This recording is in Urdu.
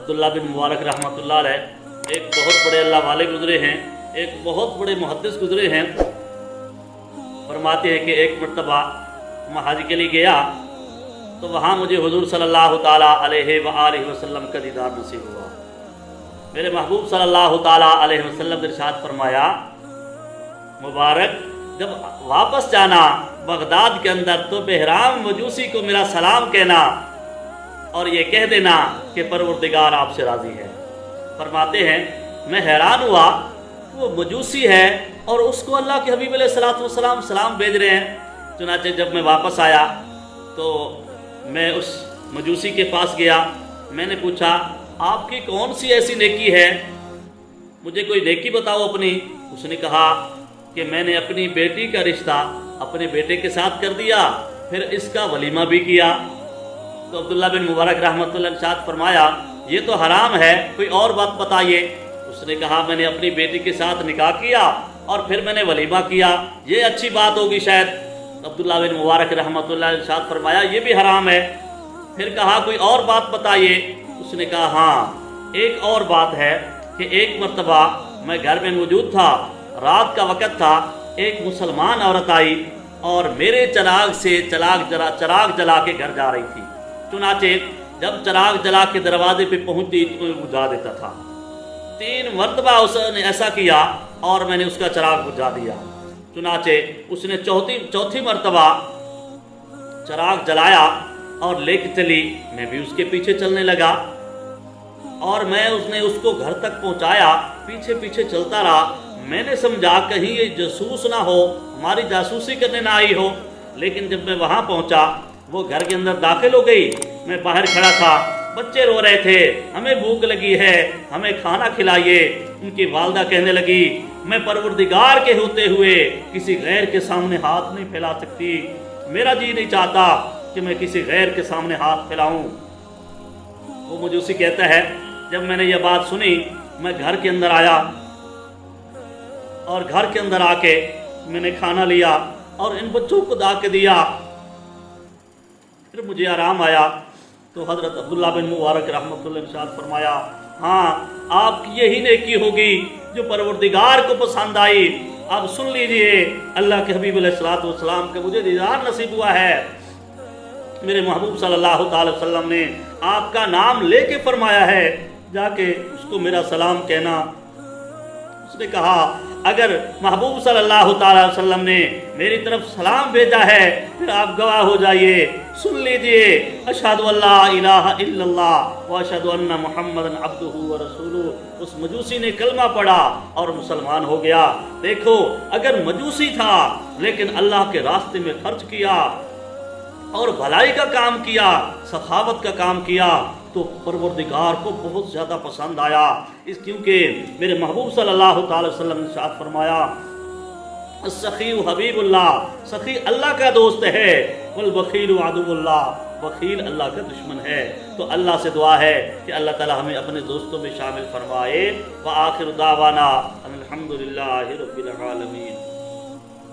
عبداللہ بن مبارک رحمۃ اللہ علیہ ایک بہت بڑے اللہ والے گزرے ہیں، ایک بہت بڑے محدث گزرے ہیں۔ فرماتے ہیں کہ ایک مرتبہ میں حج کے لیے گیا تو وہاں مجھے حضور صلی اللہ تعالیٰ علیہ وآلہ وسلم کا دیدار نصیب ہوا۔ میرے محبوب صلی اللہ تعالیٰ علیہ وسلم نے ارشاد فرمایا، مبارک جب واپس جانا بغداد کے اندر تو بہرام مجوسی کو میرا سلام کہنا اور یہ کہہ دینا کہ پروردگار آپ سے راضی ہے۔ فرماتے ہیں میں حیران ہوا کہ وہ مجوسی ہے اور اس کو اللہ کے حبیب علیہ الصلوۃ والسلام سلام بھیج رہے ہیں۔ چنانچہ جب میں واپس آیا تو میں اس مجوسی کے پاس گیا، میں نے پوچھا آپ کی کون سی ایسی نیکی ہے، مجھے کوئی نیکی بتاؤ اپنی۔ اس نے کہا کہ میں نے اپنی بیٹی کا رشتہ اپنے بیٹے کے ساتھ کر دیا، پھر اس کا ولیمہ بھی کیا۔ تو عبداللہ بن مبارک رحمۃ اللہ ارشاد فرمایا یہ تو حرام ہے، کوئی اور بات بتائیے۔ اس نے کہا میں نے اپنی بیٹی کے ساتھ نکاح کیا اور پھر میں نے ولیمہ کیا، یہ اچھی بات ہوگی شاید۔ عبداللہ بن مبارک رحمۃ اللہ ارشاد فرمایا یہ بھی حرام ہے۔ پھر کہا کوئی اور بات بتائیے۔ اس نے کہا ہاں ایک اور بات ہے کہ ایک مرتبہ میں گھر میں موجود تھا، رات کا وقت تھا، ایک مسلمان عورت آئی اور میرے چراغ سے چراغ جلا کے گھر جا رہی تھی۔ چنانچہ جب چراغ جلا کے دروازے پہ پہنچتی تو میں بجھا دیتا تھا۔ 3 مرتبہ اس نے ایسا کیا اور میں نے اس کا چراغ بجھا دیا۔ چنانچہ اس نے چوتھی مرتبہ چراغ جلایا اور لے کے چلی، میں بھی اس کے پیچھے چلنے لگا اور اس نے اس کو گھر تک پہنچایا، پیچھے پیچھے چلتا رہا۔ میں نے سمجھا کہیں یہ جاسوس نہ ہو، ہماری جاسوسی کرنے نہ آئی ہو، لیکن جب میں وہاں پہنچا وہ گھر کے اندر داخل ہو گئی، میں باہر کھڑا تھا، بچے رو رہے تھے، ہمیں بھوک لگی ہے، ہمیں کھانا کھلائیے۔ ان کی والدہ کہنے لگی میں پروردگار کے ہوتے ہوئے کسی غیر کے سامنے ہاتھ نہیں پھیلا سکتی، میرا جی نہیں چاہتا کہ میں کسی غیر کے سامنے ہاتھ پھیلاؤں۔ وہ مجوسی کہتا ہے جب میں نے یہ بات سنی میں گھر کے اندر آیا اور گھر کے اندر آ کے میں نے کھانا لیا اور ان بچوں کو لا کے دیا، پھر مجھے آرام آیا تو حضرت عبداللہ بن مبارک رحمۃ اللہ ارشاد فرمایا ہاں آپ کی یہی نیکی ہوگی جو پروردگار کو پسند آئی۔ اب سن لیجئے اللہ کے حبیب علیہ الصلوۃ والسلام کا مجھے دیدار نصیب ہوا ہے۔ میرے محبوب صلی اللہ تعالی وسلم نے آپ کا نام لے کے فرمایا ہے جا کے اس کو میرا سلام کہنا۔ اس نے کہا اگر محبوب صلی اللہ تعالی وسلم نے میری طرف سلام بھیجا ہے پھر آپ گواہ ہو جائیے، سن لیجئے اشہد ان لا الہ الا اللہ واشہد ان محمدا عبدہ ورسولہ۔ اس مجوسی نے کلمہ پڑھا اور مسلمان ہو گیا۔ دیکھو اگر مجوسی تھا لیکن اللہ کے راستے میں خرچ کیا اور بھلائی کا کام کیا، سخاوت کا کام کیا تو پروردگار کو بہت زیادہ پسند آیا، کیونکہ میرے محبوب صلی اللہ تعالی وسلم نے ارشاد فرمایا السخی حبیب اللہ، سخی اللہ کا دوست ہے، والبخیل عدو اللہ، بخیل اللہ کا دشمن ہے۔ تو اللہ سے دعا ہے کہ اللہ تعالی ہمیں اپنے دوستوں میں شامل فرمائے۔ وآخر دعوانا الحمدللہ رب العالمین۔